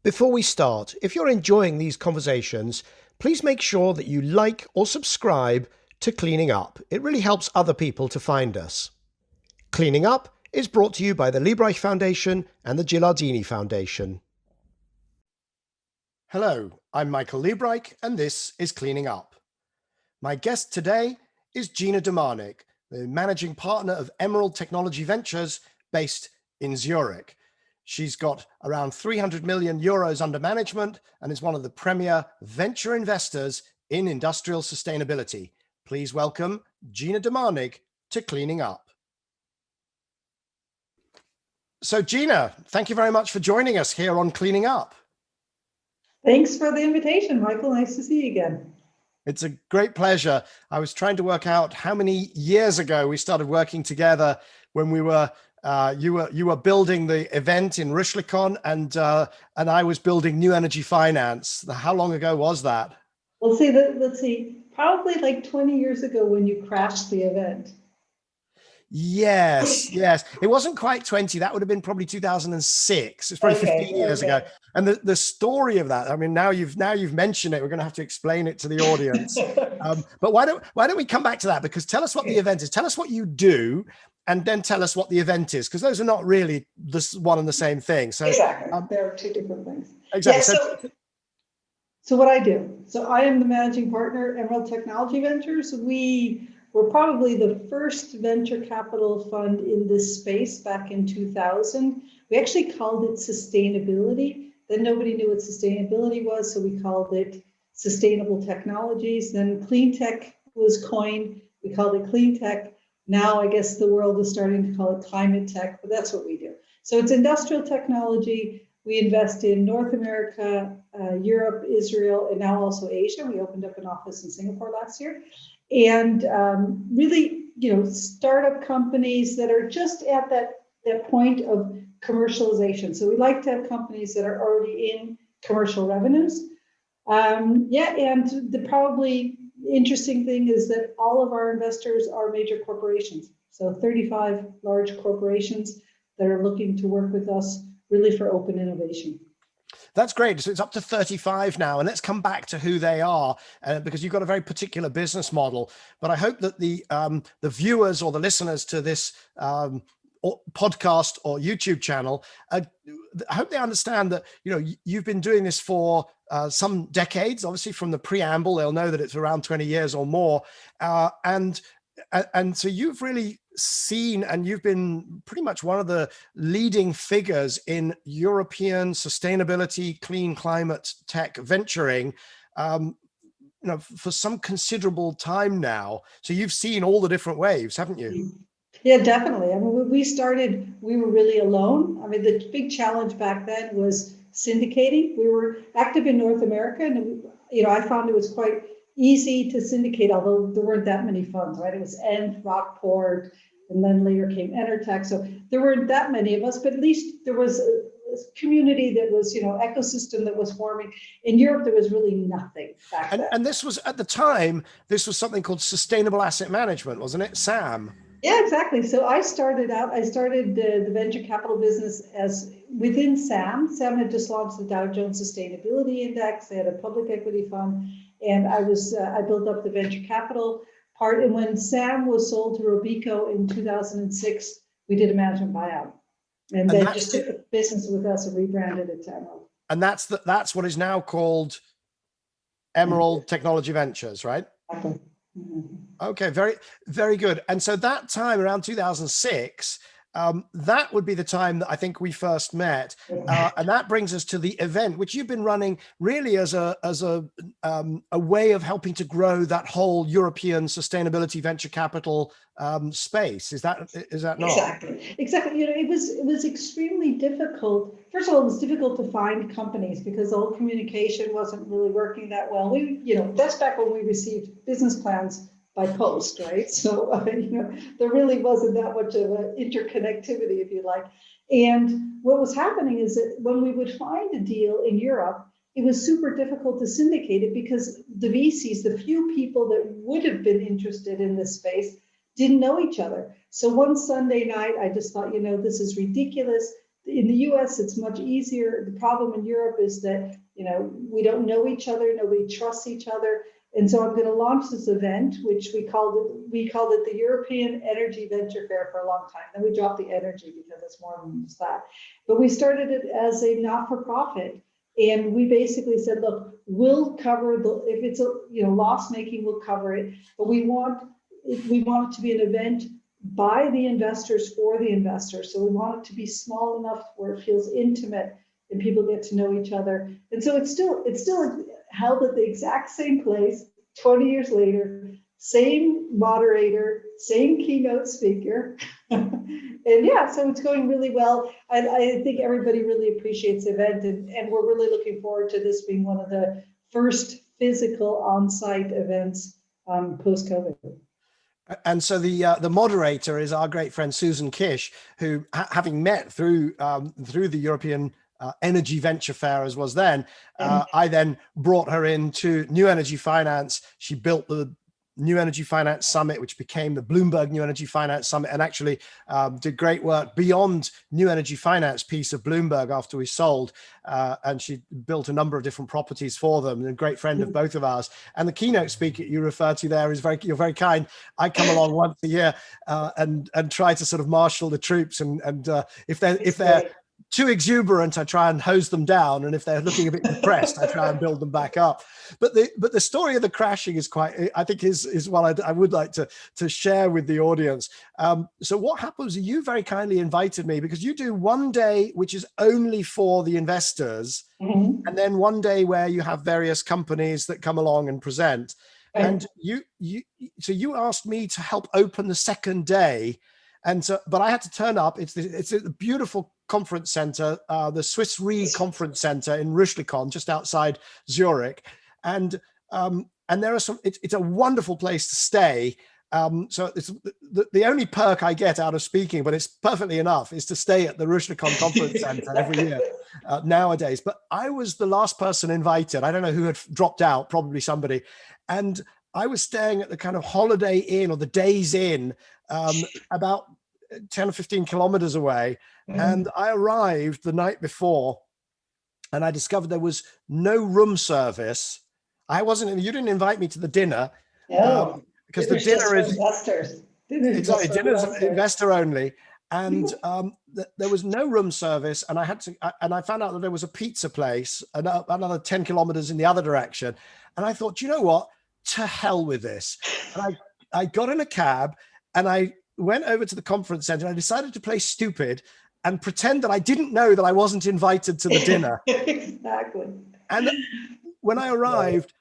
Before we start, if you're enjoying these conversations, please make sure that you like or subscribe to Cleaning Up. It really helps other people to find us. Cleaning Up is brought to you by the Liebreich Foundation and the Gilardini Foundation. Hello, I'm Michael Liebreich, and this is Cleaning Up. My guest today is Gina Domanig, the managing partner of Emerald Technology Ventures based in Zurich. She's got around 300 million euros under management and is one of the premier venture investors in industrial sustainability. Please welcome Gina Domanig to Cleaning Up. So Gina, thank you very much for joining us here on Cleaning Up. Thanks for the invitation, Michael. Nice to see you again. It's a great pleasure. I was trying to work out how many years ago we started working together when we were you were building the event in Rüschlikon and I was building New Energy Finance. How long ago was that? Let's see, probably like 20 years ago when you crashed the event. Yes. It wasn't quite 20. That would have been probably 2006. It's probably 15 years ago. And the story of that, I mean, now you've mentioned it, we're going to have to explain it to the audience. But why don't we come back to that? Because tell us what the event is. Tell us what you do, and then tell us what the event is, because those are not really this one and the same thing. So exactly, there are two different things. Exactly. Yeah, so what I do. So I am the managing partner, Emerald Technology Ventures. We were probably the first venture capital fund in this space back in 2000. We actually called it sustainability. Then nobody knew what sustainability was, so we called it sustainable technologies. Then cleantech was coined. We called it cleantech. Now I guess the world is starting to call it climate tech, but that's what we do. So it's industrial technology. We invest in North America, Europe, Israel, and now also Asia. We opened up an office in Singapore last year. And really, startup companies that are just at that point of commercialization. So we like to have companies that are already in commercial revenues. And the probably interesting thing is that all of our investors are major corporations. So 35 large corporations that are looking to work with us really for open innovation. That's great. So it's up to 35 now, and let's come back to who they are, because you've got a very particular business model. But I hope that the viewers or the listeners to this podcast or YouTube channel, I hope they understand that you've been doing this for some decades. Obviously, from the preamble, they'll know that it's around 20 years or more, and so you've really seen, and you've been pretty much one of the leading figures in European sustainability, clean climate tech venturing, for some considerable time now. So you've seen all the different waves, haven't you? Yeah, definitely. I mean, when we started, we were really alone. I mean, the big challenge back then was syndicating. We were active in North America, and I found it was quite easy to syndicate, although there weren't that many funds, right? It was End, Rockport, and then later came Enertech. So there weren't that many of us, but at least there was a community that was, ecosystem that was forming. In Europe, there was really nothing back then. And this was, at the time, this was something called sustainable asset management, wasn't it, SAM? Yeah, exactly. So I started the venture capital business as within SAM. SAM had just launched the Dow Jones Sustainability Index. They had a public equity fund. And I built up the venture capital part. And when SAM was sold to Robeco in 2006, we did a management buyout. And then just took the business with us and rebranded it to Emerald. And that's what is now called Emerald Technology Ventures, right? Exactly. Mm-hmm. Okay, very, very good. And so that time around 2006, that would be the time that I think we first met, and that brings us to the event, which you've been running really as a way of helping to grow that whole European sustainability venture capital space. Is that not? Exactly. It was extremely difficult. First of all, it was difficult to find companies because the whole communication wasn't really working that well. That's back when we received business plans by post, right? So, there really wasn't that much of an interconnectivity, if you like. And what was happening is that when we would find a deal in Europe, it was super difficult to syndicate it because the VCs, the few people that would have been interested in this space, didn't know each other. So one Sunday night, I just thought, this is ridiculous. in the US, it's much easier. The problem in Europe is that, we don't know each other, nobody trusts each other. And so I'm going to launch this event, which we called it the European Energy Venture Fair for a long time. Then we dropped the energy because it's more than just that. But we started it as a not-for-profit. And we basically said, look, we'll cover if it's loss making, we'll cover it. But we want it to be an event by the investors for the investors. So we want it to be small enough where it feels intimate and people get to know each other. And so it's still held at the exact same place 20 years later, same moderator, same keynote speaker. And yeah, so it's going really well. I think everybody really appreciates the event, and we're really looking forward to this being one of the first physical on-site events post-COVID. And so the moderator is our great friend Susan Kish, who, having met through the European Energy Venture Fair, as was then, I then brought her into New Energy Finance. She built the New Energy Finance Summit, which became the Bloomberg New Energy Finance Summit, and actually did great work beyond New Energy Finance piece of Bloomberg after we sold. And she built a number of different properties for them, and a great friend of both of ours. And the keynote speaker you refer to there is you're very kind. I come along once a year and try to sort of marshal the troops. And if they're too exuberant, I try and hose them down, and if they're looking a bit depressed, I try and build them back up. But the story of the crashing is what I would like to share with the audience. So what happens? You very kindly invited me because you do one day which is only for the investors, and then one day where you have various companies that come along and present. And you asked me to help open the second day. And so, but I had to turn up. It's a beautiful conference center, the Swiss Re Conference Center in Rüschlikon, just outside Zurich, and there are some. It's a wonderful place to stay. So it's the only perk I get out of speaking, but it's perfectly enough, is to stay at the Rüschlikon Conference Center every year nowadays. But I was the last person invited. I don't know who had dropped out, probably somebody, and I was staying at the kind of Holiday Inn or the Days Inn, about 10 or 15 kilometers away. And I arrived the night before and I discovered there was no room service. You didn't invite me to the dinner. No, because the dinner is investors. Exactly, dinner's investor only. And there was no room service, and I found out that there was a pizza place another 10 kilometers in the other direction. And I thought, you know what? To hell with this. And I got in a cab and I went over to the conference center. I decided to play stupid and pretend that I didn't know that I wasn't invited to the dinner. Exactly. And when I arrived,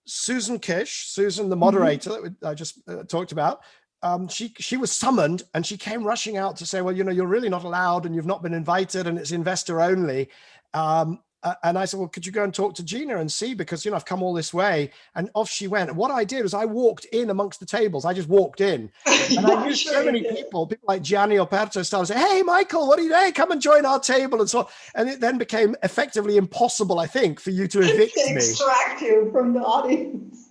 Susan, the moderator that I just talked about, she was summoned, and she came rushing out to say, well, you're really not allowed, and you've not been invited, and it's investor only. And I said, well, could you go and talk to Gina and see, because, I've come all this way. And off she went. And what I did was I walked in amongst the tables. I just walked in. And I knew so many people like Gianni Operto started saying, hey, Michael, what are you doing? Come and join our table. And so on. And it then became effectively impossible, I think, for you to evict me. Extract you from the audience.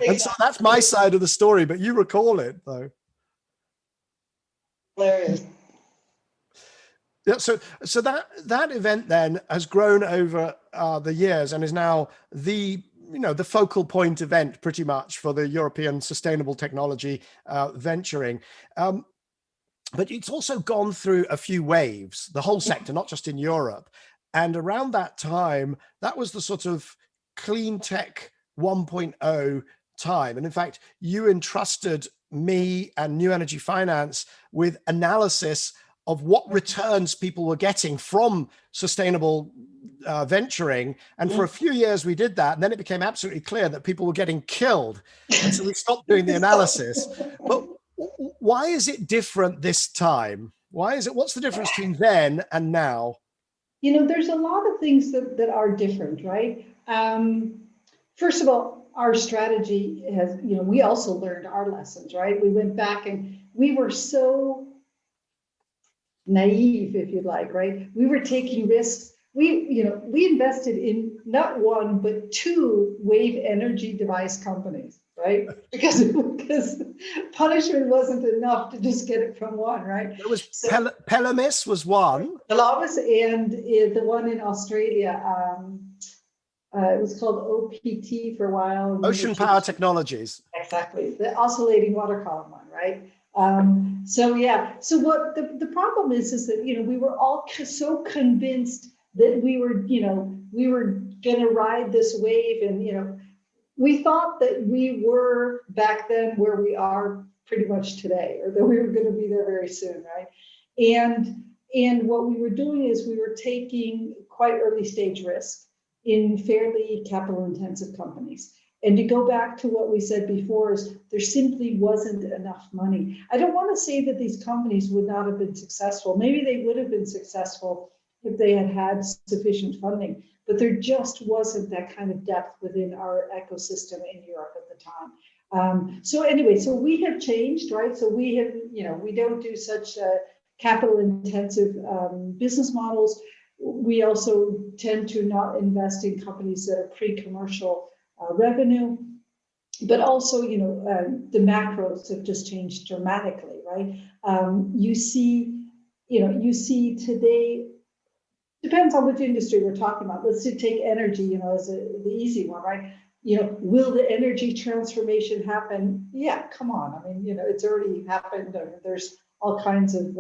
And so that's my side of the story, but you recall it, though. Hilarious. Yeah, so that event then has grown over the years and is now the focal point event pretty much for the European sustainable technology venturing. But it's also gone through a few waves, the whole sector, not just in Europe. And around that time, that was the sort of clean tech 1.0 time. And in fact, you entrusted me and New Energy Finance with analysis of what returns people were getting from sustainable venturing. And for a few years we did that. And then it became absolutely clear that people were getting killed. And so we stopped doing the analysis. But why is it different this time? What's the difference between then and now? There's a lot of things that are different, right? First of all, our strategy has, we also learned our lessons, right? We went back and we were so naive, if you'd like, right? We were taking risks. We invested in not one, but two wave energy device companies. right? Because punishment wasn't enough to just get it from one, right? There was Pelamis was one. Pelamis, and the one in Australia, it was called OPT for a while. Ocean Power Technologies. Exactly, the oscillating water column one, right? So yeah, so what the problem is that, we were all so convinced that we were going to ride this wave, and we thought that we were back then where we are pretty much today, or that we were going to be there very soon, right? And what we were doing is we were taking quite early stage risk in fairly capital intensive companies. And to go back to what we said before, is there simply wasn't enough money. I don't want to say that these companies would not have been successful. Maybe they would have been successful if they had had sufficient funding, but there just wasn't that kind of depth within our ecosystem in Europe at the time. So anyway, so we have changed, right? So we have, we don't do such capital intensive business models. We also tend to not invest in companies that are pre-commercial revenue, but also, the macros have just changed dramatically, right? You see today, depends on which industry we're talking about. Let's take energy, as the easy one, right? Will the energy transformation happen? Yeah, come on. I mean, it's already happened. There's all kinds of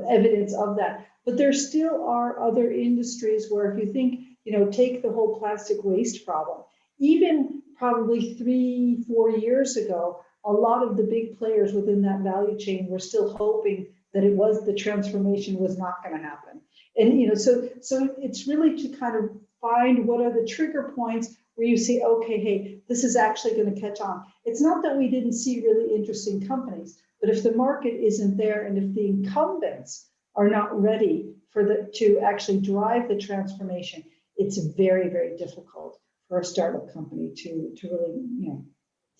evidence of that. But there still are other industries where, if you think, take the whole plastic waste problem, even probably 3-4 years ago, a lot of the big players within that value chain were still hoping that the transformation was not going to happen. And, so it's really to kind of find what are the trigger points where you say, okay, hey, this is actually going to catch on. It's not that we didn't see really interesting companies, but if the market isn't there, and if the incumbents are not ready to actually drive the transformation, it's very, very difficult for a startup company to really,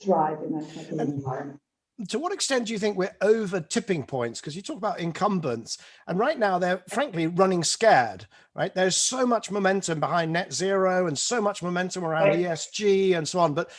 thrive in that type of environment. To what extent do you think we're over tipping points? Because you talk about incumbents, and right now they're frankly running scared, right? There's so much momentum behind net zero and so much momentum around ESG and so on, but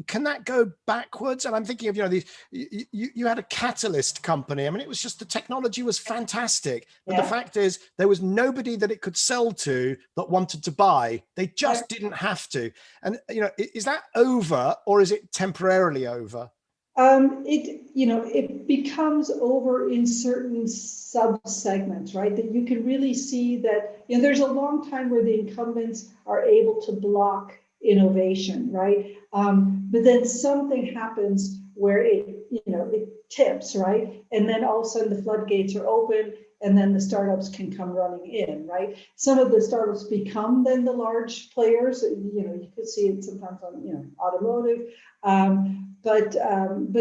can that go backwards? And I'm thinking of, these, you had a catalyst company. I mean, it was just, the technology was fantastic, but the fact is there was nobody that it could sell to that wanted to buy. They just didn't have to. And, is that over, or is it temporarily over? It becomes over in certain sub-segments, right? That you can really see that, there's a long time where the incumbents are able to block innovation, right? But then something happens where it tips, right? And then all of a sudden the floodgates are open, and then the startups can come running in, right? Some of the startups become then the large players. You could see it sometimes on, automotive. But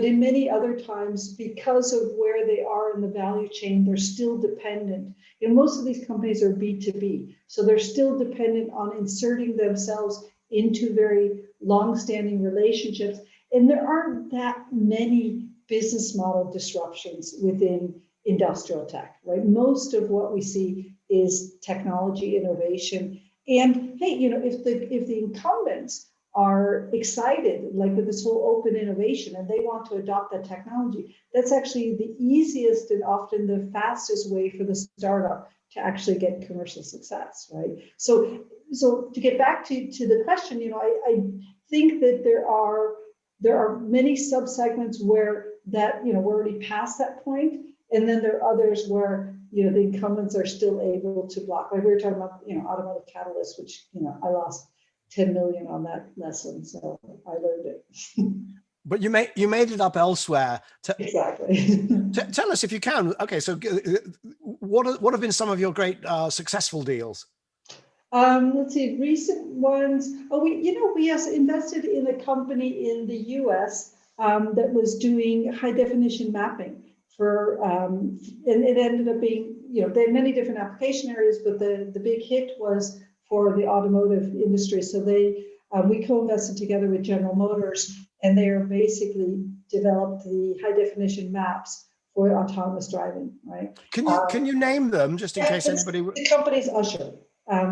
in many other times, because of where they are in the value chain, they're still dependent. Most of these companies are B2B, so they're still dependent on inserting themselves into very long-standing relationships. And there aren't that many business model disruptions within industrial tech, right? Most of what we see is technology innovation. And hey, if the incumbents are excited, like with this whole open innovation, and they want to adopt that technology, that's actually the easiest and often the fastest way for the startup to actually get commercial success, right? So to get back to the question, I think that there are many subsegments where that, we're already past that point, and then there are others where, the incumbents are still able to block. Like we were talking about, automotive catalysts, which, I lost 10 million on that lesson, so I learned it. But you made it up elsewhere. Exactly. Tell us if you can. Okay, so what have been some of your great successful deals? Let's see, recent ones. Oh, we also invested in a company in the US that was doing high definition mapping for, and it ended up being, they had many different application areas, but the big hit was for the automotive industry. So we co-invested together with General Motors, and they are basically developed the high definition maps for autonomous driving, right? Can you name them just in case anybody? The company's Usher.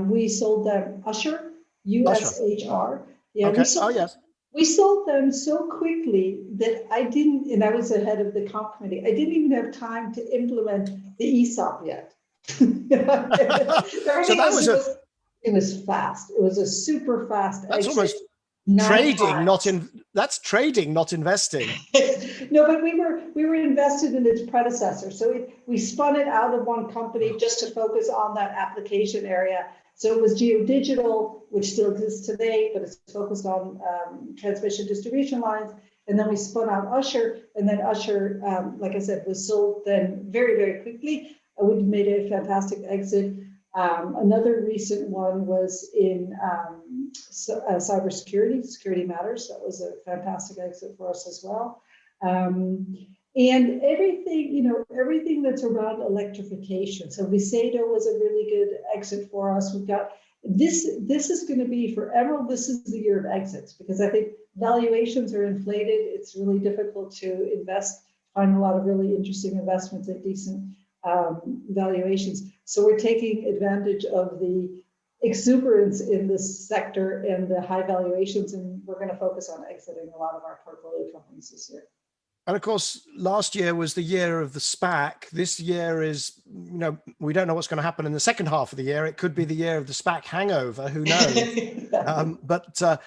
We sold them Usher, USHR. Yeah, okay. Oh yes. We sold them so quickly that I didn't, and I was the head of the comp committee, I didn't even have time to implement the ESOP yet. So that was it was fast. It was a super fast that's exit. almost trading, that's trading, not investing. No, but we were invested in its predecessor. So we spun it out of one company just to focus on that application area. So it was GeoDigital, which still exists today, but it's focused on transmission distribution lines. And then we spun out Usher, and then Usher, like I said, was sold then very, very quickly. We made a fantastic exit. Another recent one was in cybersecurity, Security Matters. That was a fantastic exit for us as well. And everything that's around electrification. So Visedo was a really good exit for us. We've got this is going to be for Emerald. This is the year of exits, because I think valuations are inflated. It's really difficult to find a lot of really interesting investments at decent valuations. So we're taking advantage of the exuberance in this sector and the high valuations, and we're going to focus on exiting a lot of our portfolio companies this year. And of course, last year was the year of the SPAC. This year is, we don't know what's going to happen in the second half of the year. It could be the year of the SPAC hangover. Who knows? But are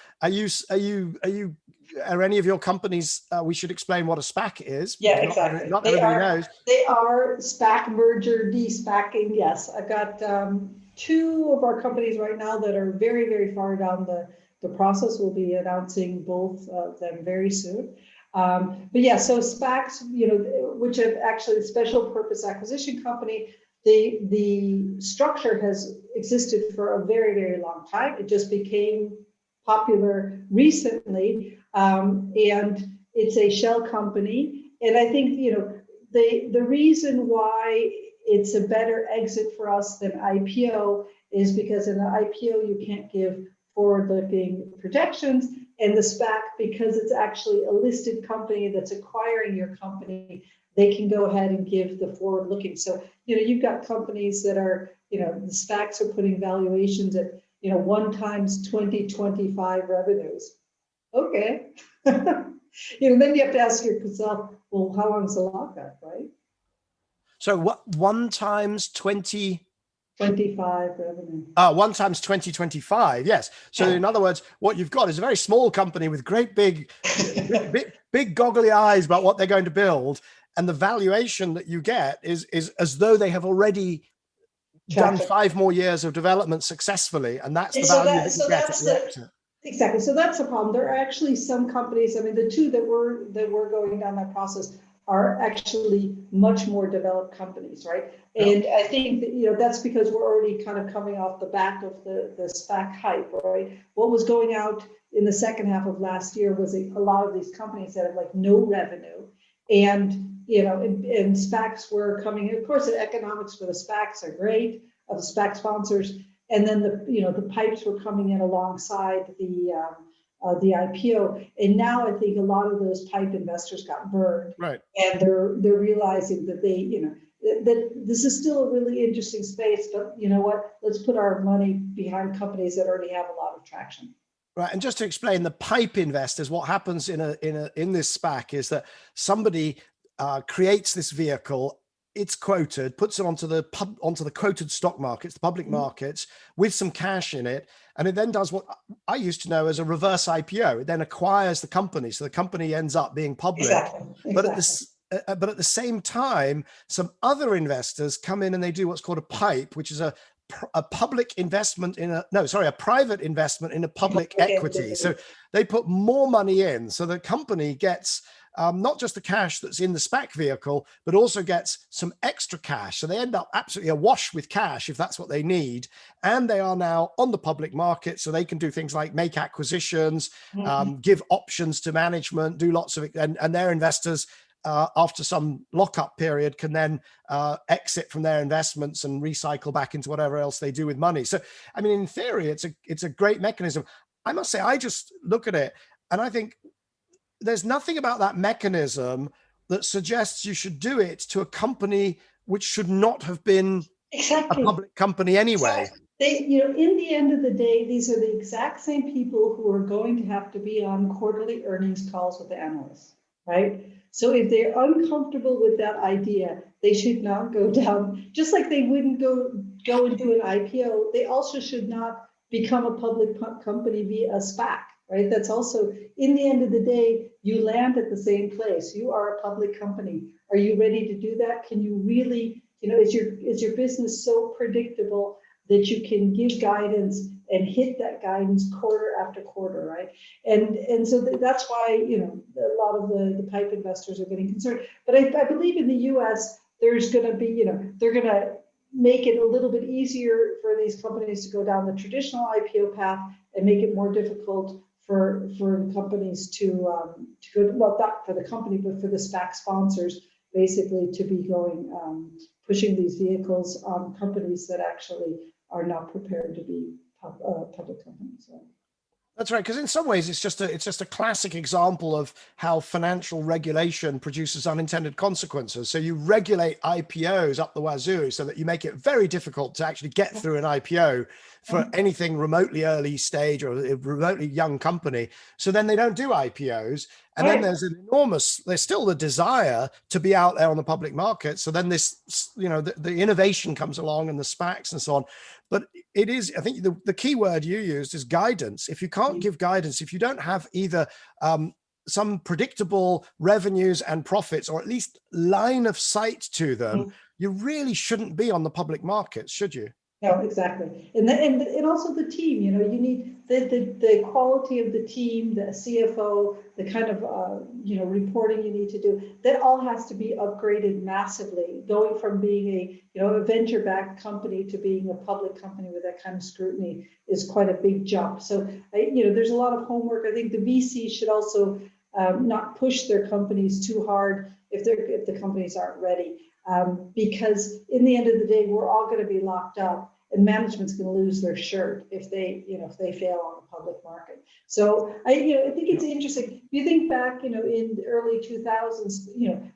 any of your companies? We should explain what a SPAC is. Yeah, exactly. Not everybody knows. They are SPAC merger, de-SPACing. Yes, I've got 2 of our companies right now that are very, very far down the process. We'll be announcing both of them very soon. But yeah, so SPACs, which are actually a special purpose acquisition company, the structure has existed for a very, very long time. It just became popular recently, and it's a shell company. And I think, the reason why it's a better exit for us than IPO is because in an IPO, you can't give forward-looking projections. And the SPAC, because it's actually a listed company that's acquiring your company, they can go ahead and give the forward looking. So, you've got companies that are, the SPACs are putting valuations at, 1 times 2025 revenues. Okay. Then you have to ask yourself, well, how long is the lockup, right? So what, 1 times 2025 revenue. 1 times 2025. Yes. So in other words, what you've got is a very small company with great big goggly eyes about what they're going to build. And the valuation that you get is as though they have already done 5 more years of development successfully. And that's the value that you get at the exit. Exactly. So that's the problem. There are actually some companies, the 2 that were going down that process are actually much more developed companies, right? And I think that, that's because we're already kind of coming off the back of the SPAC hype, right? What was going out in the second half of last year was a lot of these companies that have no revenue, and and SPACs were coming. Of course, the economics for the SPACs are great, of the SPAC sponsors, and then the pipes were coming in alongside the IPO, and now I think a lot of those pipe investors got burned, right? And they're realizing that that this is still a really interesting space, but you know what? Let's put our money behind companies that already have a lot of traction. Right, and just to explain, the pipe investors, what happens in this SPAC is that somebody creates this vehicle. It's quoted, puts it onto the quoted stock markets, the public markets, with some cash in it, and it then does what I used to know as a reverse IPO. It then acquires the company, so the company ends up being public. Exactly. But at the same time, some other investors come in and they do what's called a PIPE, which is a public investment in a private investment in a public equity. So they put more money in, so the company gets not just the cash that's in the SPAC vehicle, but also gets some extra cash. So they end up absolutely awash with cash if that's what they need. And they are now on the public market, so they can do things like make acquisitions, give options to management, do lots of it, and their investors after some lockup period can then exit from their investments and recycle back into whatever else they do with money. So, in theory, it's a great mechanism. I must say, I just look at it and I think there's nothing about that mechanism that suggests you should do it to a company which should not have been a public company anyway. They, in the end of the day, these are the exact same people who are going to have to be on quarterly earnings calls with the analysts, right? So if they're uncomfortable with that idea, they should not go down, just like they wouldn't go and do an IPO, they also should not become a public company via a SPAC, right? That's also, in the end of the day, you land at the same place. You are a public company. Are you ready to do that? Can you really, is your business so predictable that you can give guidance and hit that guidance quarter after quarter, right? And so that's why, a lot of the PIPE investors are getting concerned. But I believe in the US, there's going to be, they're going to make it a little bit easier for these companies to go down the traditional IPO path and make it more difficult for companies to go, well, not for the company, but for the SPAC sponsors, basically to be going, pushing these vehicles on companies that actually are not prepared to be public companies. So. That's right, because in some ways it's just a classic example of how financial regulation produces unintended consequences. So you regulate IPOs up the wazoo so that you make it very difficult to actually get through an IPO for anything remotely early stage or a remotely young company. So then they don't do IPOs. And then there's still the desire to be out there on the public market. So then this, the innovation comes along and the SPACs and so on. But it is, I think the key word you used is guidance. If you can't give guidance, if you don't have either some predictable revenues and profits, or at least line of sight to them, you really shouldn't be on the public markets, should you? No, exactly. And also the team, you need the quality of the team, the CFO, the kind of, reporting you need to do, that all has to be upgraded massively, going from being a venture-backed company to being a public company with that kind of scrutiny is quite a big jump. So, there's a lot of homework. I think the VCs should also not push their companies too hard if the companies aren't ready. Because in the end of the day, we're all going to be locked up, and management's going to lose their shirt if they fail on the public market. So I think it's interesting. If you think back, in the early 2000s,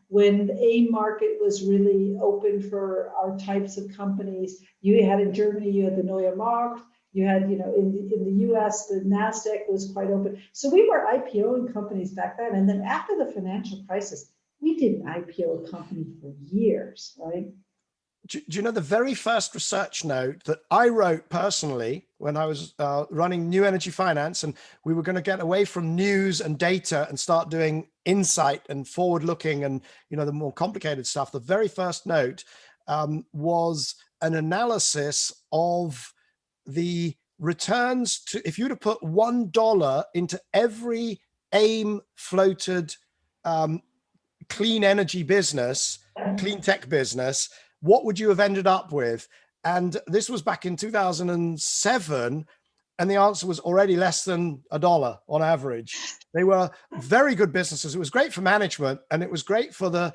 when the AIM market was really open for our types of companies, you had in Germany, you had the Neue Markt. You had, in the US, the NASDAQ was quite open. So we were IPOing companies back then. And then after the financial crisis, we didn't IPO a company for years, right? Do you know the very first research note that I wrote personally when I was running New Energy Finance, and we were going to get away from news and data and start doing insight and forward-looking and the more complicated stuff? The very first note was an analysis of the returns to, if you were to put $1 into every AIM floated clean energy business, clean tech business, what would you have ended up with? And this was back in 2007. And the answer was already less than $1 on average. They were very good businesses. It was great for management, and it was great for the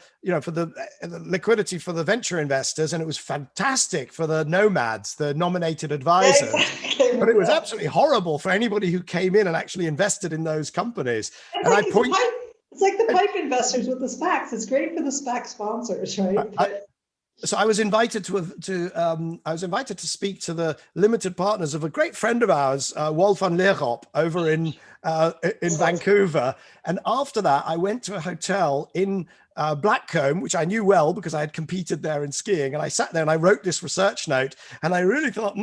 liquidity for the venture investors, and it was fantastic for the nomads, the nominated advisors. Yeah, exactly. But it was absolutely horrible for anybody who came in and actually invested in those companies. It's like the PIPE investors with the SPACs. It's great for the SPAC sponsors, right? So I was invited to speak to the limited partners of a great friend of ours, Wolf van Leerop, over in Vancouver. And after that, I went to a hotel in Blackcomb, which I knew well because I had competed there in skiing. And I sat there and I wrote this research note. And I really thought,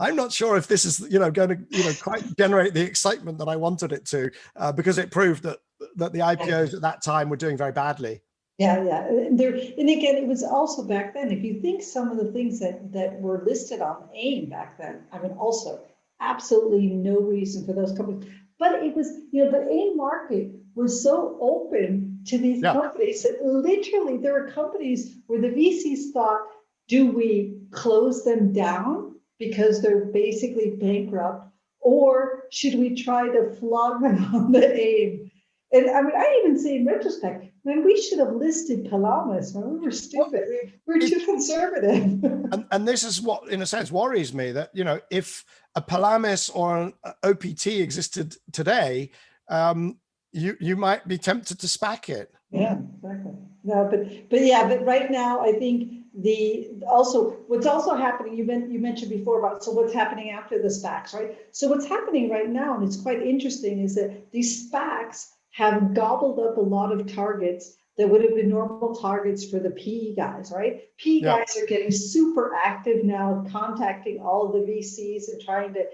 I'm not sure if this is going to quite generate the excitement that I wanted it to, because it proved that the IPOs at that time were doing very badly. Yeah. And again, it was also back then, if you think some of the things that were listed on AIM back then, also absolutely no reason for those companies. But it was, the AIM market was so open to these companies that literally there were companies where the VCs thought, do we close them down because they're basically bankrupt, or should we try to flog them on the AIM? And I even say in retrospect, we should have listed Palamas. We were stupid. We were too conservative. And this is what, in a sense, worries me, that, if a Palamas or an OPT existed today, you might be tempted to SPAC it. Yeah, exactly. No, but yeah, but right now I think what's also happening, you mentioned before about, so what's happening after the SPACs, right? So what's happening right now, and it's quite interesting, is that these SPACs have gobbled up a lot of targets that would have been normal targets for the PE guys, right? PE guys are getting super active now, contacting all of the VCs and trying to,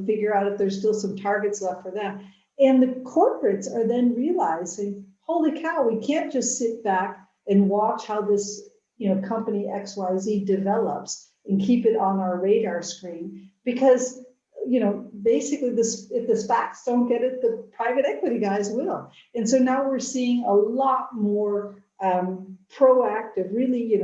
figure out if there's still some targets left for them. And the corporates are then realizing, holy cow, we can't just sit back and watch how this, company XYZ develops and keep it on our radar screen, because basically if the SPACs don't get it, the private equity guys will. And so now we're seeing a lot more proactive, really,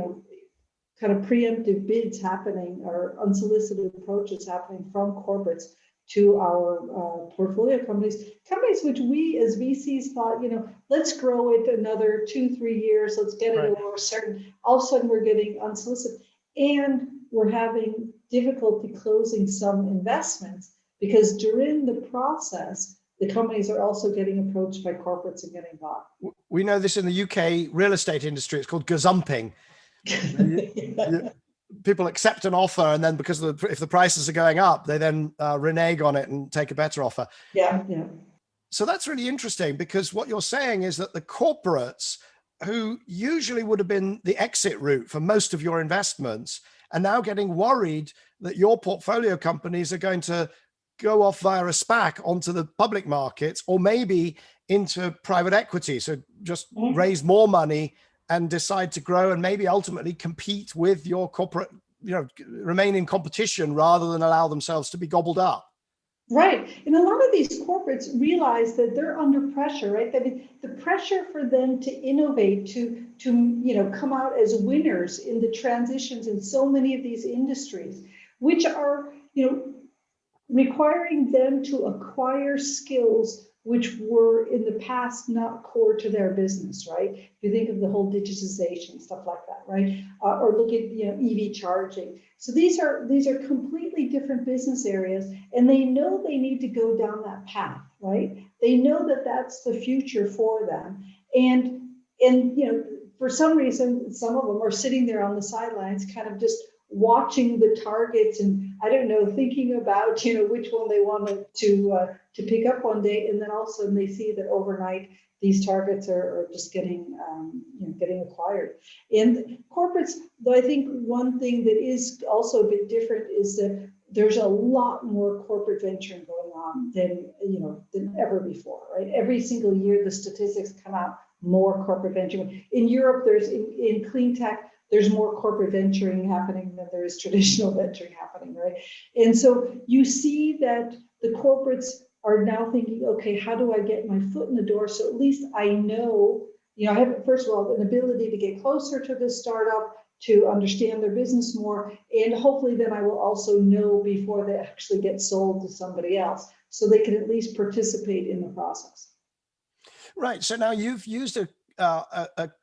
kind of preemptive bids happening, or unsolicited approaches happening from corporates to our portfolio companies which we as VCs thought, let's grow it another 2-3 years, let's get it over a certain, all of a sudden we're getting unsolicited, and we're having difficulty closing some investments because during the process, the companies are also getting approached by corporates and getting bought. We know this in the UK real estate industry, it's called gazumping. People accept an offer, and then because if the prices are going up, they then renege on it and take a better offer. Yeah. So that's really interesting, because what you're saying is that the corporates, who usually would have been the exit route for most of your investments, are now getting worried that your portfolio companies are going to go off via a SPAC onto the public markets, or maybe into private equity. So just raise more money and decide to grow and maybe ultimately compete with your corporate, remain in competition rather than allow themselves to be gobbled up. Right. And a lot of these corporates realize that they're under pressure, right? I mean, the pressure for them to innovate, to come out as winners in the transitions in so many of these industries, which are, requiring them to acquire skills which were in the past not core to their business, right? If you think of the whole digitization, stuff like that, right? Or look at EV charging. So these are completely different business areas, and they know they need to go down that path, right? They know that that's the future for them, and for some reason, some of them are sitting there on the sidelines, kind of just watching the targets, and I don't know, thinking about which one they wanted to pick up one day, and then all of a sudden they see that overnight these targets are just getting acquired. And corporates, though, I think one thing that is also a bit different is that there's a lot more corporate venturing going on than ever before, right? Every single year the statistics come out, more corporate venturing. In Europe, there's in cleantech, there's more corporate venturing happening than there is traditional venturing happening, right? And so you see that the corporates are now thinking, okay, how do I get my foot in the door? So at least I know, I have, first of all, an ability to get closer to the startup, to understand their business more, and hopefully then I will also know before they actually get sold to somebody else, so they can at least participate in the process. Right. So now you've used a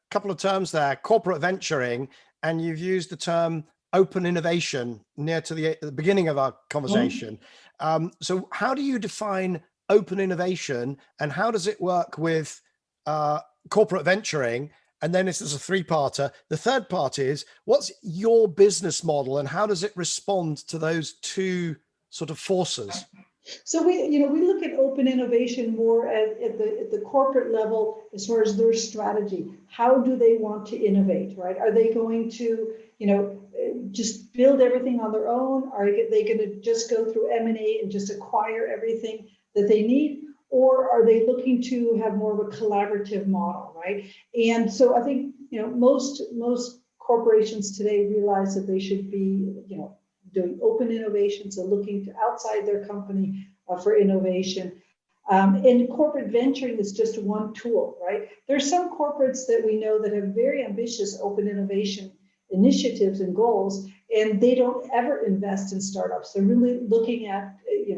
couple of terms there, corporate venturing, and you've used the term open innovation near to the beginning of our conversation. So how do you define open innovation, and how does it work with corporate venturing? And then this is a three-parter. The third part is, what's your business model, and how does it respond to those two sort of forces? So we look at open innovation more at the corporate level as far as their strategy. How do they want to innovate, right? Are they going to, just build everything on their own? Are they going to just go through M&A and just acquire everything that they need? Or are they looking to have more of a collaborative model, right? And so I think, most corporations today realize that they should be, doing open innovation, so looking to outside their company for innovation. And corporate venturing is just one tool, right? There's some corporates that we know that have very ambitious open innovation initiatives and goals, and they don't ever invest in startups. They're really looking at,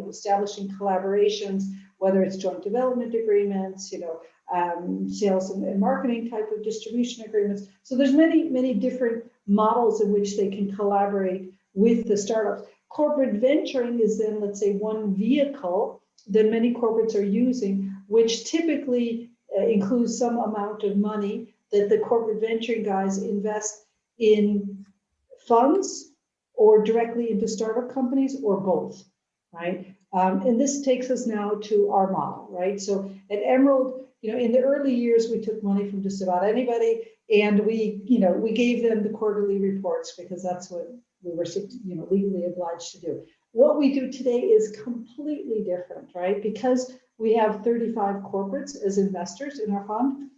establishing collaborations, whether it's joint development agreements, sales and marketing type of distribution agreements. So there's many different models in which they can collaborate with the startups. Corporate venturing is then, let's say, one vehicle that many corporates are using, which typically includes some amount of money that the corporate venturing guys invest in funds or directly into startup companies or both, right? And this takes us now to our model, right? So at Emerald, in the early years, we took money from just about anybody, and we gave them the quarterly reports because that's what we were, legally obliged to do. What we do today is completely different, right? Because we have 35 corporates as investors in our fund.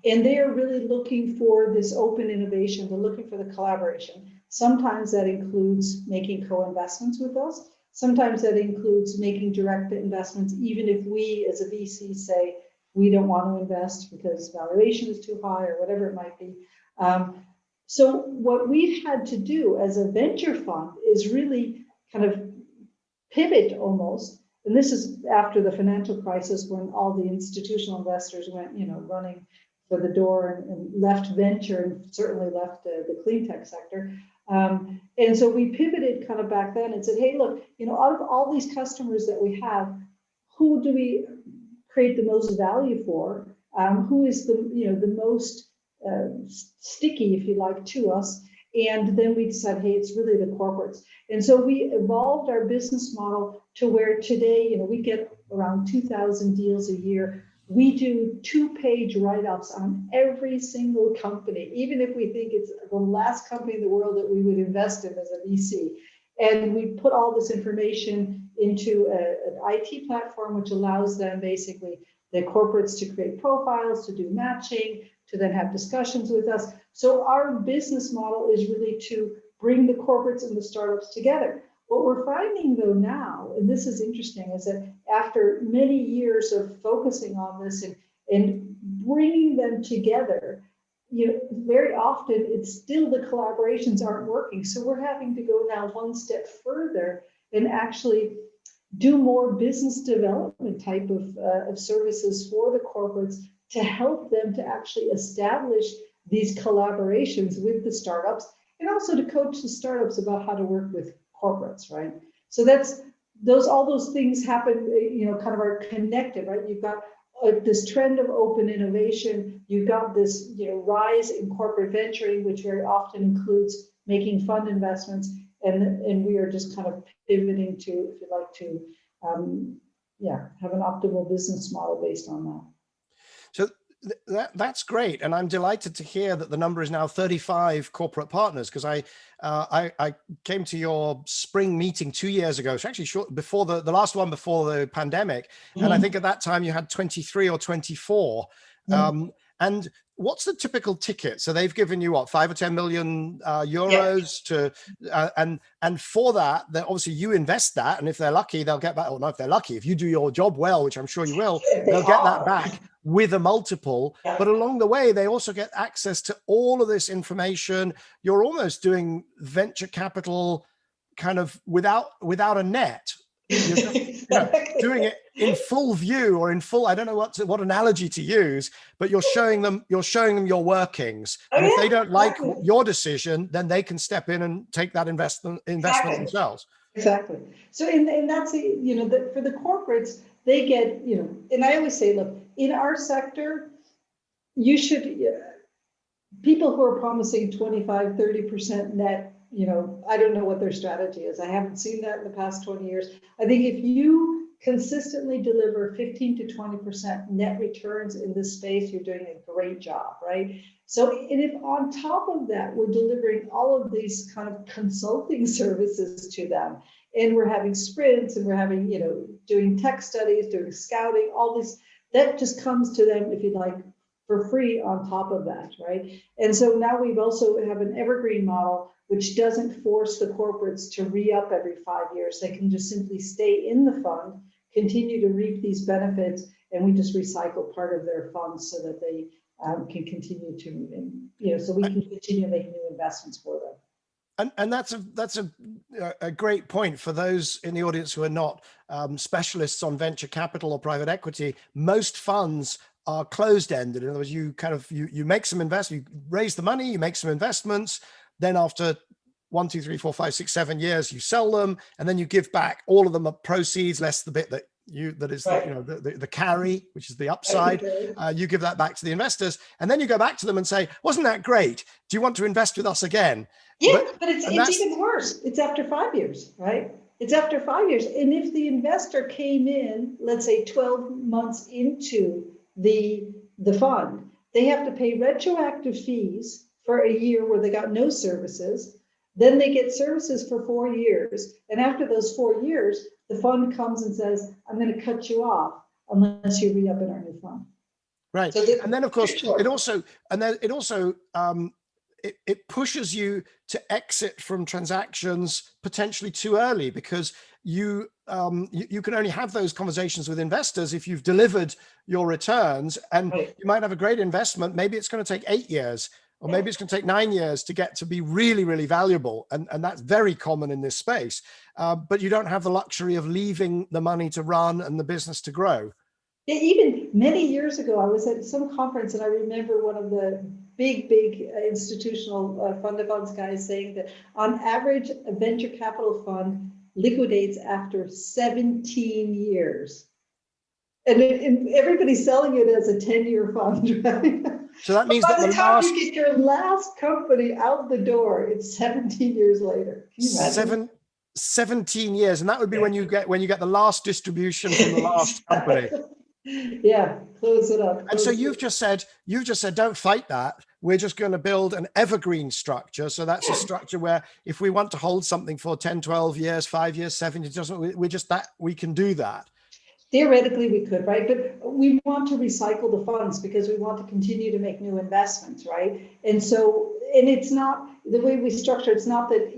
And they are really looking for this open innovation. They're looking for the collaboration. Sometimes that includes making co-investments with us. Sometimes that includes making direct investments, even if we as a VC say we don't want to invest because valuation is too high or whatever it might be. So what we've had to do as a venture fund is really kind of pivot almost. And this is after the financial crisis when all the institutional investors went, running for the door and left venture and certainly left the clean tech sector. And so we pivoted kind of back then and said, hey, look, out of all these customers that we have, who do we create the most value for? Who is the most sticky, if you like, to us? And then we decided, hey, it's really the corporates. And so we evolved our business model to where today, we get around 2,000 deals a year. We do 2-page write-ups on every single company, even if we think it's the last company in the world that we would invest in as a VC. And we put all this information into an IT platform, which allows them basically, the corporates, to create profiles, to do matching, to then have discussions with us. So our business model is really to bring the corporates and the startups together. What we're finding though now, and this is interesting, is that after many years of focusing on this and bringing them together, very often it's still the collaborations aren't working. So we're having to go now one step further and actually do more business development type of services for the corporates to help them to actually establish these collaborations with the startups, and also to coach the startups about how to work with corporates, right? So all those things happen, kind of are connected, right? You've got this trend of open innovation. You've got this, rise in corporate venturing, which very often includes making fund investments, and we are just kind of pivoting to, if you like, to have an optimal business model based on that. So that's great, and I'm delighted to hear that the number is now 35 corporate partners, because I came to your spring meeting 2 years ago. It's actually short before the last one before the pandemic, and I think at that time you had 23 or 24. And what's the typical ticket? So they've given you what, 5 or 10 million euros to, and for that, obviously you invest that, and if they're lucky, they'll get back. Or not if they're lucky, if you do your job well, which I'm sure you will, they'll get that back with a multiple. But along the way, they also get access to all of this information. You're almost doing venture capital kind of without a net. You're just, doing it in full view, or in full, I don't know what analogy to use, but you're showing them your workings. And if they don't like your decision, then they can step in and take that investment themselves. Exactly. So, and that's, for the corporates, they get, and I always say, look, in our sector, you should, people who are promising 25, 30% net, I don't know what their strategy is. I haven't seen that in the past 20 years. I think if you consistently deliver 15 to 20% net returns in this space, you're doing a great job, right? So, and if on top of that, we're delivering all of these kind of consulting services to them, and we're having sprints, and we're having, doing tech studies, doing scouting, all this, that just comes to them, if you like, for free on top of that, right? And so now we've also have an evergreen model, which doesn't force the corporates to re-up every 5 years. They can just simply stay in the fund, continue to reap these benefits, and we just recycle part of their funds so that they can continue to, so we can continue making new investments for them. And that's a great point for those in the audience who are not specialists on venture capital or private equity. Most funds are closed-ended. In other words, you kind of you make some investment, you raise the money, you make some investments, then after 1, 2, 3, 4, 5, 6, 7 years, you sell them, and then you give back all of them proceeds less the bit that that is Right. the carry, which is the upside. You give that back to the investors, and then you go back to them and say, wasn't that great? Do you want to invest with us again? Yeah, but it's even worse. It's after 5 years, right? It's after 5 years. And if the investor came in, let's say 12 months into the fund, they have to pay retroactive fees for a year where they got no services. Then they get services for 4 years. And after those 4 years, the fund comes and says, I'm going to cut you off unless you re-up in our new fund. Right. So and then, of course, it also it pushes you to exit from transactions potentially too early, because you can only have those conversations with investors if you've delivered your returns, and you might have a great investment. Maybe it's going to take 8 years, or maybe it's going to take 9 years to get to be really, really valuable. And that's very common in this space. But you don't have the luxury of leaving the money to run and the business to grow. Yeah, even many years ago, I was at some conference and I remember one of the big institutional fund of funds guys saying that on average, a venture capital fund liquidates after 17 years. And everybody's selling it as a 10-year fund, right? So that means by that the time you get your last company out the door, it's 17 years later. Can you imagine? 17 years, and that would be when you get the last distribution from the last company. Yeah, close it up. And so you've just said, don't fight that. We're just going to build an evergreen structure. So that's a structure where if we want to hold something for 10, 12 years, 5 years, 7 years, we can do that. Theoretically, we could, right? But we want to recycle the funds because we want to continue to make new investments, right? And so, and it's not the way we structure. It's not that,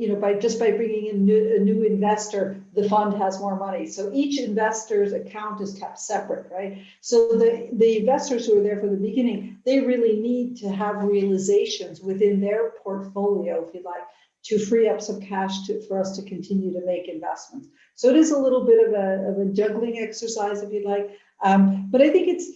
by bringing in a new investor, the fund has more money. So each investor's account is kept separate, right? So the investors who are there from the beginning, they really need to have realizations within their portfolio, if you like, to free up some cash for us to continue to make investments. So it is a little bit of a juggling exercise, if you like. But I think it's,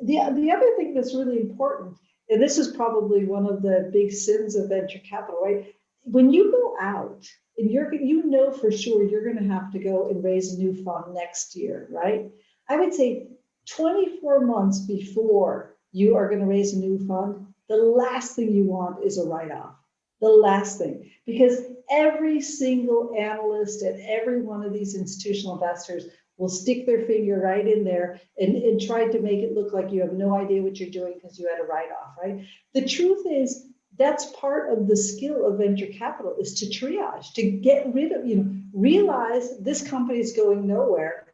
the other thing that's really important, and this is probably one of the big sins of venture capital, right? When you go out and you for sure you're going to have to go and raise a new fund next year, right? I would say 24 months before you are going to raise a new fund, the last thing you want is a write-off. The last thing, because every single analyst and every one of these institutional investors will stick their finger right in there and try to make it look like you have no idea what you're doing because you had a write-off, right? The truth is that's part of the skill of venture capital, is to triage, to get rid of, realize this company is going nowhere,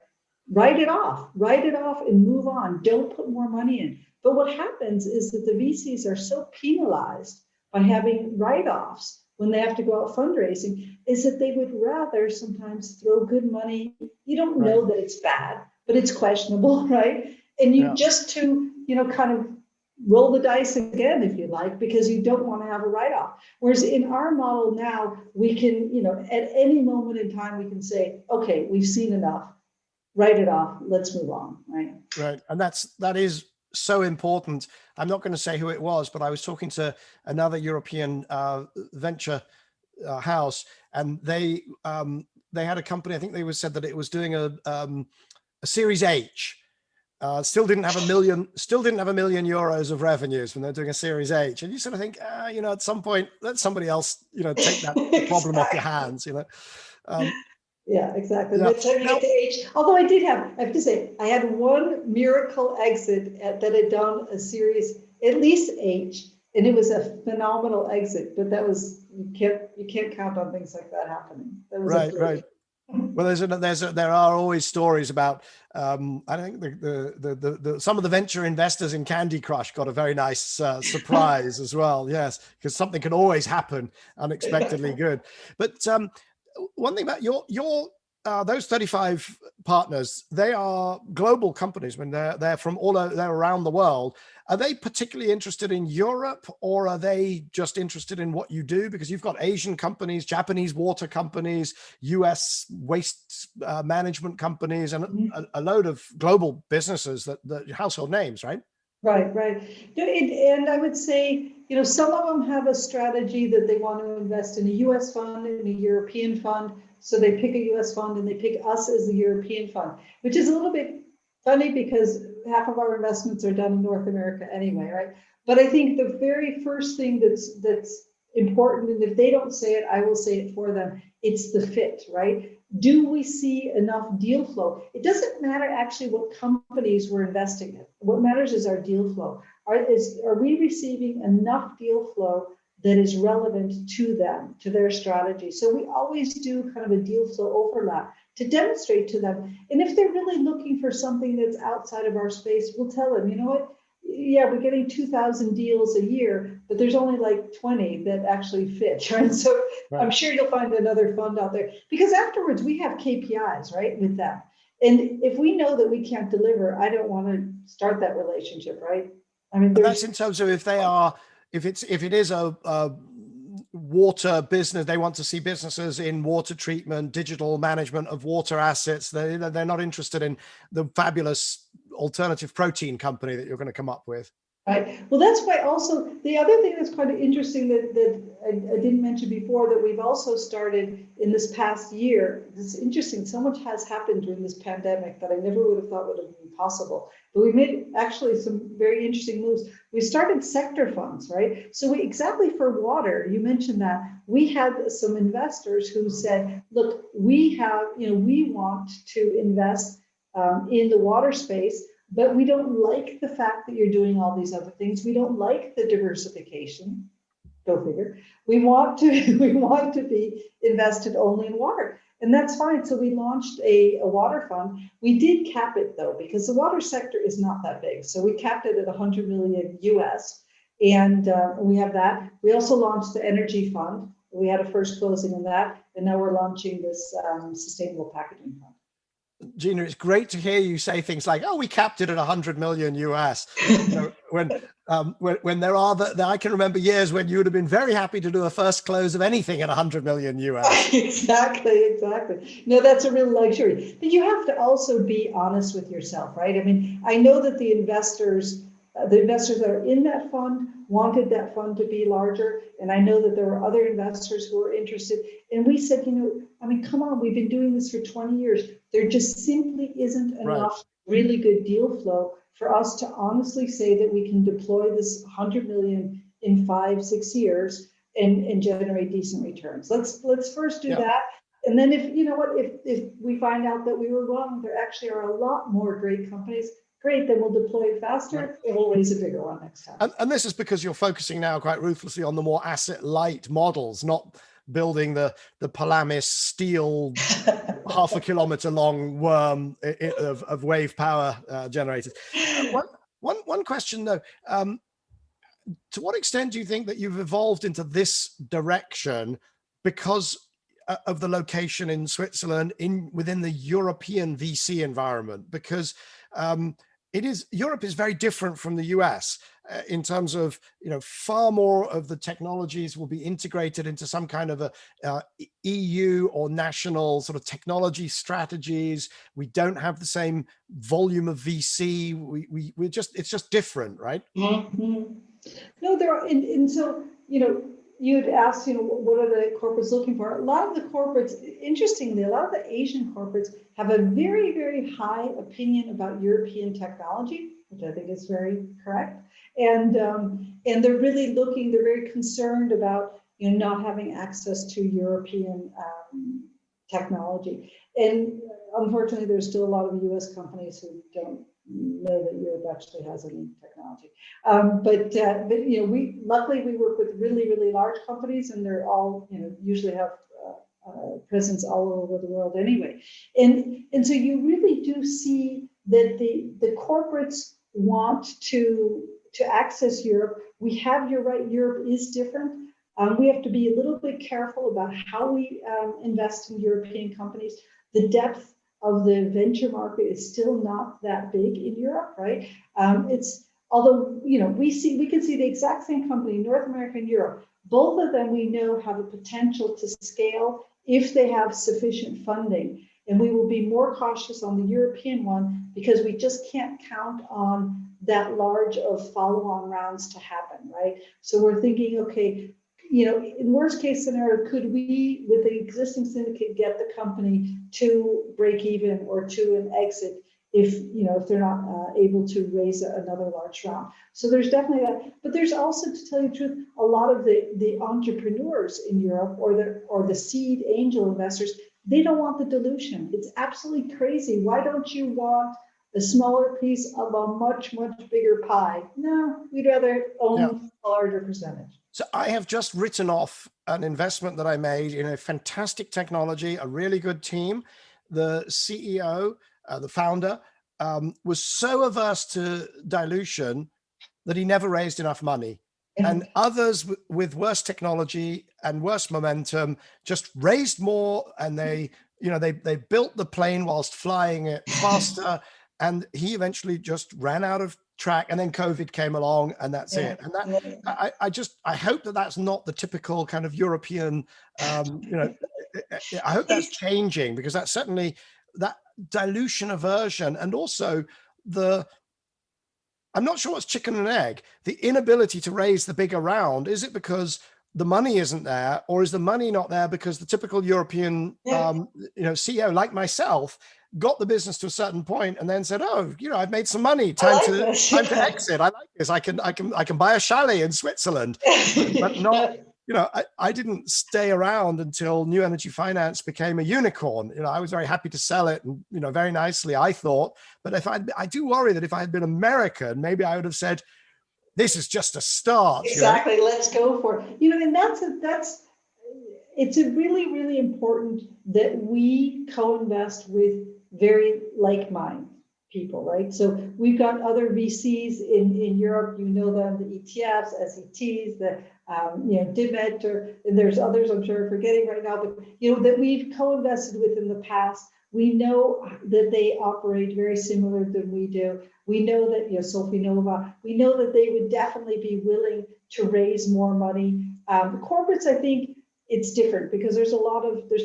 write it off and move on. Don't put more money in. But what happens is that the VCs are so penalized by having write-offs when they have to go out fundraising, is that they would rather sometimes throw good money. You don't know that it's bad, but it's questionable, right? And you just to, kind of roll the dice again, if you like, because you don't want to have a write-off. Whereas in our model now, we can, at any moment in time, we can say, okay, we've seen enough, write it off, let's move on, right? Right, and that is so important. I'm not going to say who it was, but I was talking to another European venture house, and they had a company. I think they said that it was doing a Series H. Still didn't have $1 million euros of revenues when they're doing a Series H. And you sort of think, at some point, let somebody else, take that problem off your hands. Yeah, exactly. Yeah. Now, although I have to say, I had one miracle exit that had done a Series, at least H, and it was a phenomenal exit. But that was, you can't count on things like that happening. That was right. Well, there are always stories about. I think some of the venture investors in Candy Crush got a very nice surprise as well. Yes, because something can always happen unexpectedly good. But one thing about your those 35 partners, they are global companies. When they're from they're around the world. Are they particularly interested in Europe, or are they just interested in what you do? Because you've got Asian companies, Japanese water companies, US waste management companies, and a load of global businesses that household names, right? Right. And I would say, some of them have a strategy that they want to invest in a US fund, in a European fund. So they pick a US fund and they pick us as the European fund, which is a little bit funny because half of our investments are done in North America anyway, right? But I think the very first thing that's important, and if they don't say it, I will say it for them, it's the fit, right? Do we see enough deal flow? It doesn't matter actually what companies we're investing in. What matters is our deal flow. Are we receiving enough deal flow that is relevant to them, to their strategy? So we always do kind of a deal flow overlap to demonstrate to them. And if they're really looking for something that's outside of our space, we'll tell them, you know what? Yeah, we're getting 2,000 deals a year, but there's only like 20 that actually fit, right? So right. I'm sure you'll find another fund out there, because afterwards we have KPIs, right, with them. And if we know that we can't deliver, I don't want to start that relationship, right? I mean, that's in terms of if it is a water business, they want to see businesses in water treatment, digital management of water assets. They're not interested in the fabulous alternative protein company that you're going to come up with. Right. Well, that's why also the other thing that's quite interesting that I didn't mention before, that we've also started in this past year. It's interesting. So much has happened during this pandemic that I never would have thought would have been possible. But we made actually some very interesting moves. We started sector funds, right? So exactly for water, you mentioned that, we had some investors who said, look, we want to invest in the water space, but we don't like the fact that you're doing all these other things. We don't like the diversification. Go figure. We want to be invested only in water, and that's fine. So we launched a water fund. We did cap it though, because the water sector is not that big. So we capped it at 100 million US, and we have that. We also launched the energy fund. We had a first closing on that, and now we're launching this sustainable packaging fund. Gina, it's great to hear you say things like, "Oh, we capped it at 100 million US." when there are I can remember years when you would have been very happy to do a first close of anything at 100 million US. Exactly. No, that's a real luxury. But you have to also be honest with yourself, right? I mean, I know that the investors that are in that fund wanted that fund to be larger, and I know that there were other investors who were interested. And we said, I mean, come on, we've been doing this for 20 years. There just simply isn't enough really good deal flow for us to honestly say that we can deploy this 100 million in 5-6 years and generate decent returns. Let's first do that. And then if we find out that we were wrong, there actually are a lot more great companies. Great, then we'll deploy it faster, and we'll raise a bigger one next time. And this is because you're focusing now quite ruthlessly on the more asset-light models, not building the Palamis steel half a kilometer long worm of wave power generators. One question though, to what extent do you think that you've evolved into this direction because of the location in Switzerland within the European VC environment? Because Europe is very different from the US in terms of, far more of the technologies will be integrated into some kind of a EU or national sort of technology strategies. We don't have the same volume of VC. It's just different, right? Mm-hmm. No, there are, and so, you'd ask, what are the corporates looking for? A lot of the corporates, interestingly, a lot of the Asian corporates have a very, very high opinion about European technology, which I think is very correct. And they're really looking, they're very concerned about, not having access to European technology. And unfortunately, there's still a lot of US companies who don't know that Europe actually has any technology. But luckily we work with really, really large companies, and they're all, usually have presence all over the world anyway. And so you really do see that the corporates want to access Europe. You're right, Europe is different. We have to be a little bit careful about how we invest in European companies. The depth of the venture market is still not that big in Europe, right? Although we can see the exact same company in North America and Europe. Both of them we know have a potential to scale if they have sufficient funding. And we will be more cautious on the European one because we just can't count on that large of follow-on rounds to happen, right? So we're thinking, okay, in worst case scenario, could we, with the existing syndicate, get the company to break even or to an exit if they're not able to raise another large round? So there's definitely that, but there's also, to tell you the truth, a lot of the entrepreneurs in Europe or the seed angel investors, they don't want the dilution. It's absolutely crazy. Why don't you want a smaller piece of a much, much bigger pie? No, we'd rather own a larger percentage. So I have just written off an investment that I made in a fantastic technology, a really good team. The CEO, the founder, was so averse to dilution that he never raised enough money. And others with worse technology and worse momentum just raised more, and they built the plane whilst flying it faster. And he eventually just ran out of track, and then COVID came along, and that's it. And that I hope that that's not the typical kind of European. I hope that's changing, because that's certainly that dilution aversion, and also I'm not sure what's chicken and egg, the inability to raise the bigger round. Is it because the money isn't there, or is the money not there because the typical European CEO like myself got the business to a certain point and then said, "Oh, I've made some money. Time to exit. I like this. I can buy a chalet in Switzerland," but not. I didn't stay around until New Energy Finance became a unicorn. I was very happy to sell it, and very nicely, I thought. But I do worry that if I had been American, maybe I would have said, "This is just a start." Exactly. Let's go for it. And it's a really, really important that we co-invest with very like-minded people, right? So we've got other VCs in Europe, them, the ETFs, SETs, the DIMET, and there's others I'm sure I'm forgetting right now, but that we've co-invested with in the past. We know that they operate very similar than we do. We know that Sophie Nova, we know that they would definitely be willing to raise more money. The corporates, I think it's different, because there's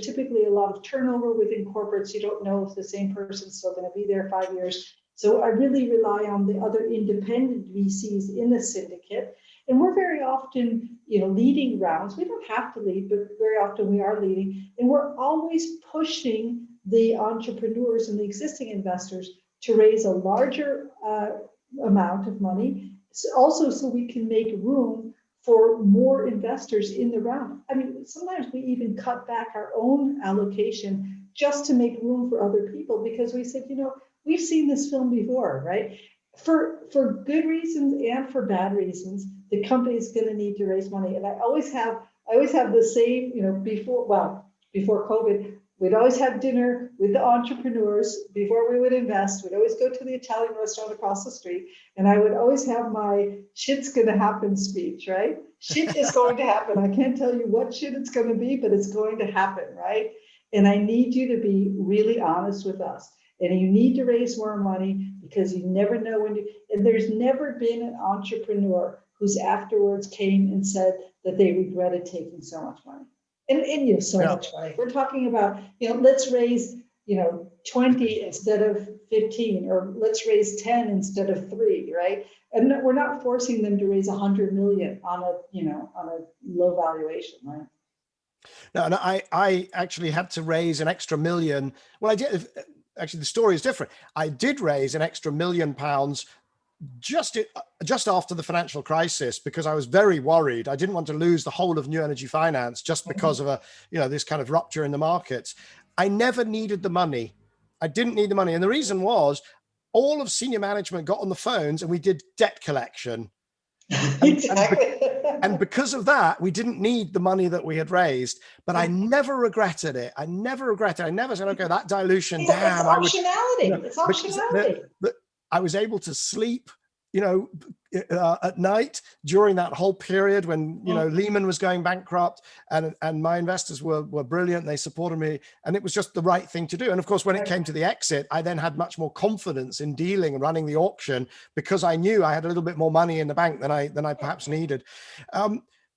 typically a lot of turnover within corporates. You don't know if the same person's still going to be there 5 years. So I really rely on the other independent VCs in the syndicate. And we're very often, leading rounds. We don't have to lead, but very often we are leading. And we're always pushing the entrepreneurs and the existing investors to raise a larger amount of money, also so we can make room for more investors in the round. I mean, sometimes we even cut back our own allocation just to make room for other people, because we said, we've seen this film before, right? For good reasons and for bad reasons, the company is going to need to raise money. And I always have the same, before COVID, we'd always have dinner with the entrepreneurs before we would invest. We'd always go to the Italian restaurant across the street, and I would always have my "shit's gonna happen" speech, right? Shit is going to happen. I can't tell you what shit it's going to be, but it's going to happen, right? And I need you to be really honest with us. And you need to raise more money, because you never know when and there's never been an entrepreneur who's afterwards came and said that they regretted taking so much money. And so much money. We're talking about, let's raise, 20 instead of 15, or let's raise 10 instead of 3, right? And we're not forcing them to raise 100 million on a low valuation, right? No, and I actually had to raise an extra million. Well, I did. Actually, the story is different. I did raise an extra £1 million just after the financial crisis, because I was very worried. I didn't want to lose the whole of New Energy Finance just because of this kind of rupture in the markets. I never needed the money. I didn't need the money. And the reason was, all of senior management got on the phones and we did debt collection. And because of that, we didn't need the money that we had raised, but I never regretted it. I never said, okay, that dilution, damn. It's optionality. It's optionality. I was able to sleep, at night during that whole period when, Lehman was going bankrupt, and my investors were brilliant. They supported me, and it was just the right thing to do. And of course, when it came to the exit, I then had much more confidence in dealing and running the auction, because I knew I had a little bit more money in the bank than I perhaps needed.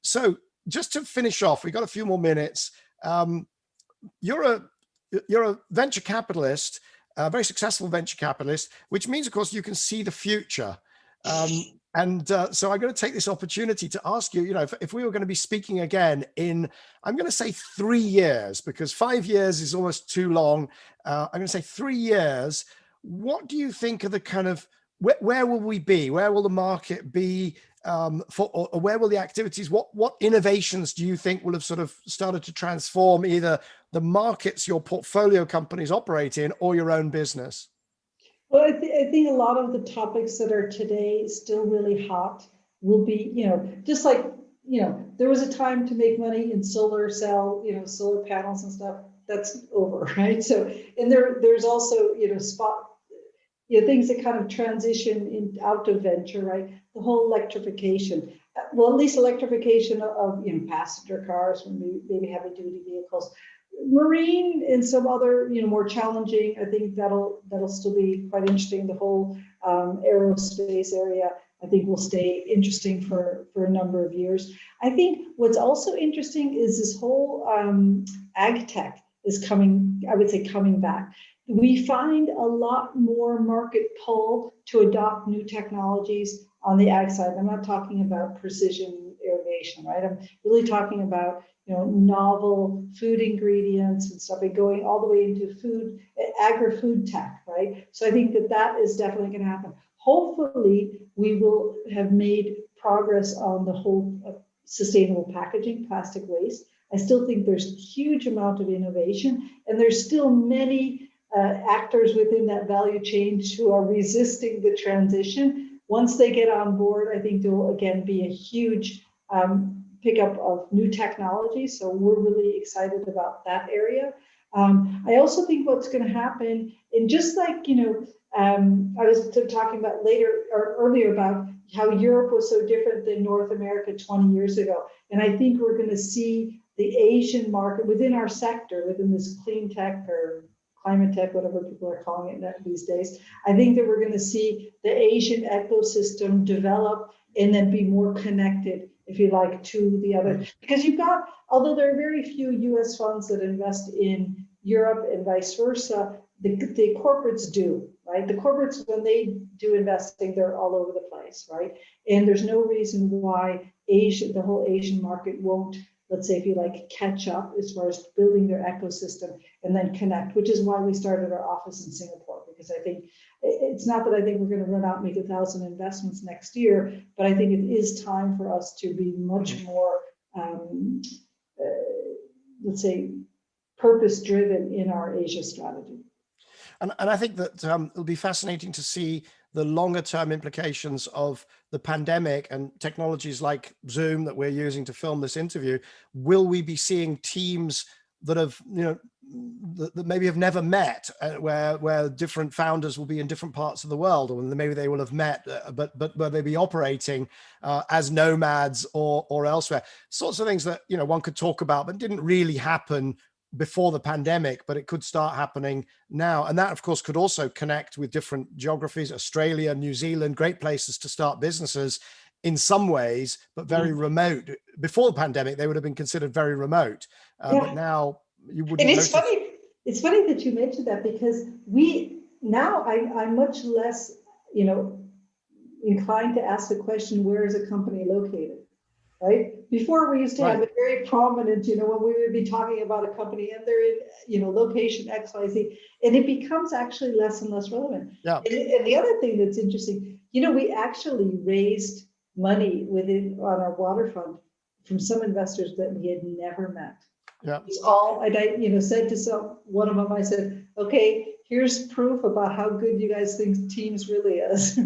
So just to finish off, we've got a few more minutes. You're a venture capitalist, a very successful venture capitalist, which means, of course, you can see the future. And so I'm going to take this opportunity to ask you, if we were going to be speaking again in, I'm going to say 3 years, because 5 years is almost too long. I'm going to say 3 years. What do you think are the kind of, where will we be? Where will the market be or where will the activities, what innovations do you think will have sort of started to transform either the markets your portfolio companies operate in or your own business? Well, I think a lot of the topics that are today still really hot will be, just like, there was a time to make money in solar cell, solar panels and stuff. That's over, right? So, and there's also, things that kind of transition out of venture, right? The whole electrification, well, at least electrification of, passenger cars, maybe heavy duty vehicles. Marine and some other, more challenging. I think that'll still be quite interesting. The whole aerospace area, I think, will stay interesting for a number of years. I think what's also interesting is this whole ag tech is coming. I would say coming back. We find a lot more market pull to adopt new technologies on the ag side. I'm not talking about precision irrigation, right? I'm really talking about novel food ingredients and stuff, and going all the way into food, agri-food tech, right? So I think that is definitely going to happen. Hopefully, we will have made progress on the whole sustainable packaging, plastic waste. I still think there's a huge amount of innovation, and there's still many actors within that value chain who are resisting the transition. Once they get on board, I think there will again be a huge pickup of new technology. So we're really excited about that area. I also think what's going to happen, and just like, I was talking about earlier about how Europe was so different than North America 20 years ago. And I think we're going to see the Asian market within our sector, within this clean tech or climate tech, whatever people are calling it these days. I think that we're going to see the Asian ecosystem develop and then be more connected, if you like, to the other. Because although there are very few US funds that invest in Europe and vice versa, the corporates do, right? The corporates, when they do investing, they're all over the place, right? And there's no reason why the whole Asian market won't, let's say, if you like, catch up as far as building their ecosystem and then connect, which is why we started our office in Singapore. Because I think it's not that I think we're going to run out and make 1,000 investments next year, but I think it is time for us to be much more, let's say, purpose-driven in our Asia strategy. And I think that it'll be fascinating to see the longer term implications of the pandemic and technologies like Zoom that we're using to film this interview. Will we be seeing teams that have, that maybe have never met, where different founders will be in different parts of the world, or maybe they will have met, but will they be operating as nomads or elsewhere? Sorts of things that, one could talk about, but didn't really happen before the pandemic, but it could start happening now. And that, of course, could also connect with different geographies. Australia, New Zealand, great places to start businesses in some ways, but very remote. Before the pandemic, they would have been considered very remote. But now you wouldn't. And it's funny that you mentioned that, because I'm much less, inclined to ask the question, where is a company located? Right? Before, we used to have it very prominent, when we would be talking about a company and they're in, location XYZ, and it becomes actually less and less relevant. Yeah. And the other thing that's interesting, we actually raised money on our water fund from some investors that we had never met. Yeah. It's all, and I, said to one of them, I said, okay, here's proof about how good you guys think Teams really is.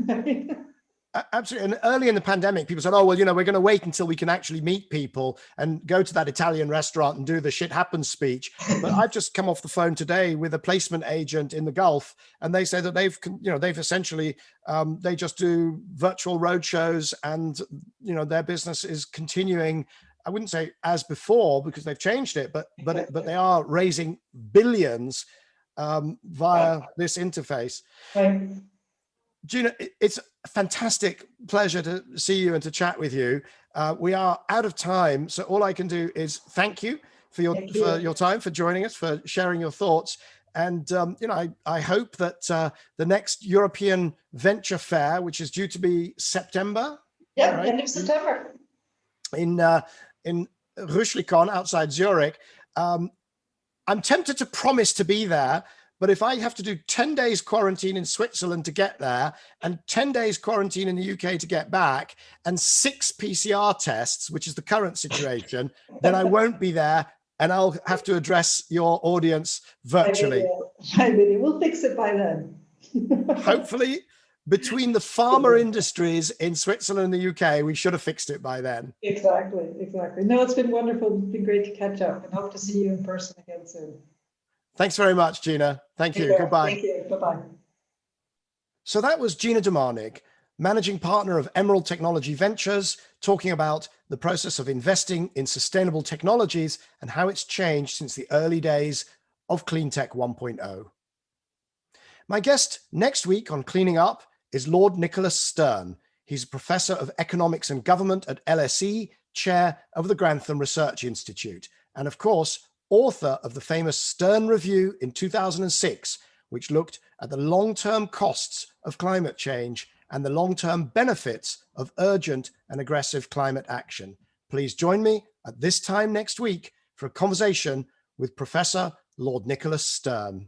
Absolutely. And early in the pandemic, people said, oh, well, we're going to wait until we can actually meet people and go to that Italian restaurant and do the shit happens speech. But I've just come off the phone today with a placement agent in the Gulf, and they say that they've essentially, they just do virtual road shows, and, their business is continuing. I wouldn't say as before, because they've changed it, but they are raising billions via this interface. Right. Gina, it's a fantastic pleasure to see you and to chat with you. We are out of time, so all I can do is thank you for your time, for joining us, for sharing your thoughts. you know, I hope that the next European Venture Fair, which is due to be September, yeah, right? End of September, in Rüschlikon outside Zurich. I'm tempted to promise to be there, but if I have to do 10 days quarantine in Switzerland to get there and 10 days quarantine in the UK to get back and 6 PCR tests, which is the current situation, then I won't be there and I'll have to address your audience virtually. We'll fix it by then. Hopefully, between the pharma industries in Switzerland and the UK, we should have fixed it by then. Exactly, exactly. No, it's been wonderful. It's been great to catch up and hope to see you in person again soon. Thanks very much, Gina. Thank you. Goodbye. Thank you. Bye-bye. So that was Gina Domanig, managing partner of Emerald Technology Ventures, talking about the process of investing in sustainable technologies and how it's changed since the early days of cleantech 1.0. My guest next week on Cleaning Up is Lord Nicholas Stern. He's a professor of economics and government at LSE, chair of the Grantham Research Institute, and of course, author of the famous Stern Review in 2006, which looked at the long-term costs of climate change and the long-term benefits of urgent and aggressive climate action. Please join me at this time next week for a conversation with Professor Lord Nicholas Stern.